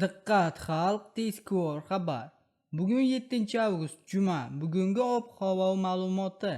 Diqqat xalq tezkor xabar. Bugun 7-avgust Juma. Bugungi ob-havo ma'lumoti.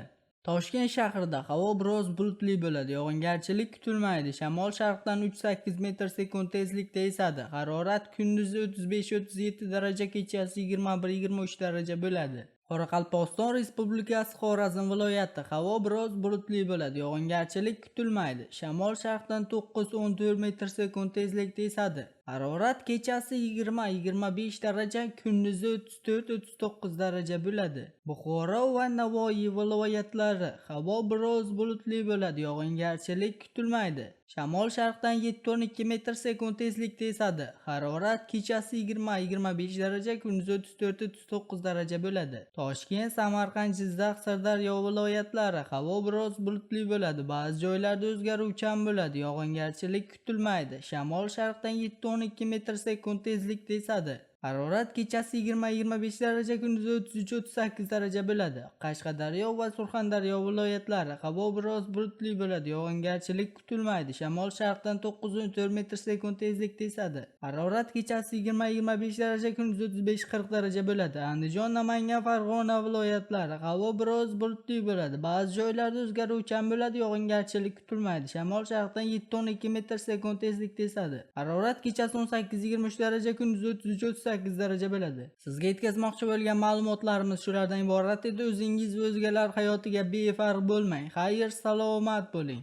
Toshkent shahrida havo biroz bulutli bo'ladi. Yog'ingarchilik kutilmaydi. Shamol sharqdan 3-8 metr sekund tezlikda esadi. Harorat kunduzi 35-37 daraja, kechasi 21-23 daraja bo'ladi. Qoraqalpog'iston Respublikasi Xorazm viloyati havo biroz bulutli bo'ladi. Yog'ingarchilik kutilmaydi. Shamol sharqdan 9-14 metr sekund tezlikda esadi. Harorat kechasi 20-25 daraja, kunduzi 34-39 daraja bo'ladi. Buxoro va Navoiy viloyatlari havo biroz bulutli bo'ladi. Yog'ingarchilik kutilmaydi. Shamol sharqdan 7-12 metr sekund tezlikda esadi. Harorat kechasi 20-25 daraja, kunduzi 34-39 daraja bo'ladi. Toshkent, Samarqand, Jizzax, Sirdaryo viloyatlari havo biroz bulutli bo'ladi. Ba'zi joylarda o'zgaruvchan bo'ladi. Yog'ingarchilik kutilmaydi. Shamol sharqdan 7-12 metr sekund tezlikda esadi. Harorat kechasi 20-25 daraja, kunduzi 33-38 daraja bo'ladi. Qashqadaryo va Surxondaryo viloyatlari havo biroz bulutli bo'ladi. Yog'ingarchilik kutilmaydi. Shamol sharqdan 9-14 metr sekund tezlikda esadi. Harorat kechasi 20-25 daraja, kunduzi 35-40 daraja bo'ladi. Andijon, Namangan, Farg'ona viloyatlari havo biroz bulutli bo'ladi. Ba'zi joylarda o'zgaruvchan bo'ladi. Yog'ingarchilik kutilmaydi. Shamol sharqdan 7-12 metr sekund tezlikda esadi. Harorat kechasi 18-23 daraja, kunduzi 33-38 daraja bo'ladi. Sizga yetkazmoqchi bo'lgan ma'lumotlarimiz shulardan iborat edi. O'zingiz va o'zgalar hayotiga befarq bo'lmang. Xayr, salomat bo'ling.